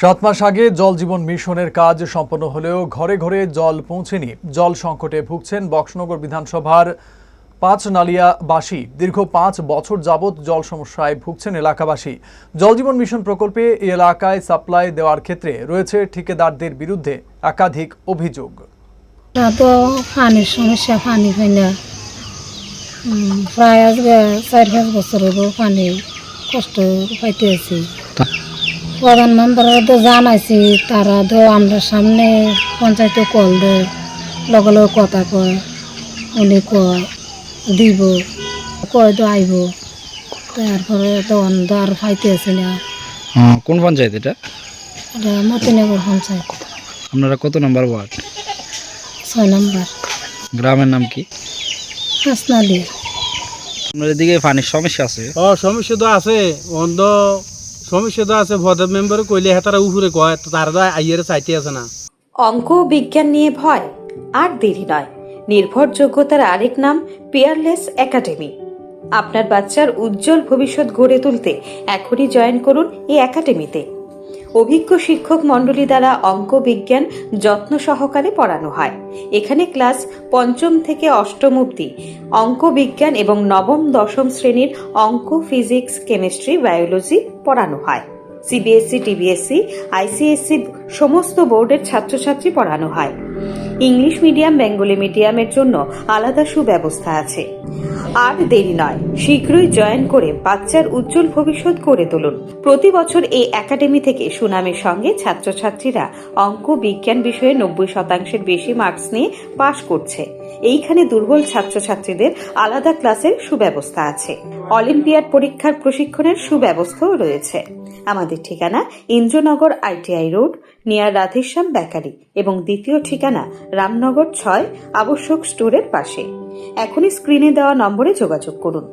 7 মাস আগে জল জীবন মিশনের কাজ সম্পন্ন হলেও ঘরে ঘরে জল পৌঁছেনি। জল সংকটে ভুগছেন বক্সনগর বিধানসভার পাঁচনালিয়াবাসী। দীর্ঘ 5 বছর যাবৎ জল সমস্যায় ভুগছেন এলাকাবাসী। জল জীবন মিশন প্রকল্পে এই এলাকায় সাপ্লাই দেওয়ার ক্ষেত্রে রয়েছে ঠিকাদারদের বিরুদ্ধে একাধিক অভিযোগ। তো পানির সমস্যা, পানি পাই না, প্রায় আজকে 4-5 বছর হলো পানি কষ্ট পাইতে আছি। প্রধান মেম্বাররা তো জানাইছি, তারা তো আমরা সামনে পঞ্চায়েতে কল দেয়, লগে লগে কথা কয়, উনি কয় দিব, কয় তো আইব, তারপরে তো আর পাইতে আছি না। কোন পঞ্চায়েত এটা? এটা মতিনগর পঞ্চায়েত। আপনারা কত নম্বর ওয়ার্ড? 6 নম্বর। গ্রামের নাম কি? পাঁচনালিয়া। আপনার এদিকে পানির সমস্যা আছে? সমস্যা তো আছে, সমস্যা তো আছে। ভদ্র মেম্বার কইলে হেতারা উপরে কয়, তারা আইয়ের চাইতে আছে না। অঙ্ক ও বিজ্ঞান নিয়ে ভয় আর দেরি নয়। নির্ভরযোগ্যতার আরেক নাম পিয়ারলেস একাডেমি। আপনার বাচ্চার উজ্জ্বল ভবিষ্যৎ গড়ে তুলতে এখনই জয়েন করুন এই একাডেমিতে। অভিজ্ঞ শিক্ষক মণ্ডলী দ্বারা অঙ্ক বিজ্ঞান যত্ন সহকারে পড়ানো হয়। এখানে ক্লাস 5ম থেকে 8ম অবধি অঙ্ক বিজ্ঞান এবং 9ম 10ম শ্রেণীর অঙ্ক, ফিজিক্স, কেমিস্ট্রি, বায়োলজি পড়ানো হয়। সিবিএসসি, টিবিএসসি, আইসিএসসি সমস্ত বোর্ডের ছাত্রছাত্রী পড়ানো হয়। ইংলিশ মিডিয়াম, বেঙ্গলি মিডিয়ামের জন্য আলাদা সুব্যবস্থা আছে। আর দেরি নয়, শীঘ্রই জয়েন করে বাচ্চার উজ্জ্বল ভবিষ্যৎ গড়ে তুলুন। প্রতি বছর এই একাডেমি থেকে সুনামের সঙ্গে ছাত্রছাত্রীরা অঙ্ক বিজ্ঞান বিষয়ে 90% বেশি মার্কস নিয়ে পাশ করছে। এইখানে দুর্বল ছাত্রছাত্রীদের আলাদা ক্লাসের সুব্যবস্থা আছে। অলিম্পিয়াড পরীক্ষার প্রশিক্ষণের সুব্যবস্থাও রয়েছে। আমাদের ঠিকানা Indranagar ITI road, near Radheshyam bakery, এবং দ্বিতীয় ঠিকানা রামনগর 6 আবশ্যক স্টোরের পাশে। এখনই স্ক্রিনে দেওয়া নম্বরে যোগাযোগ করুন।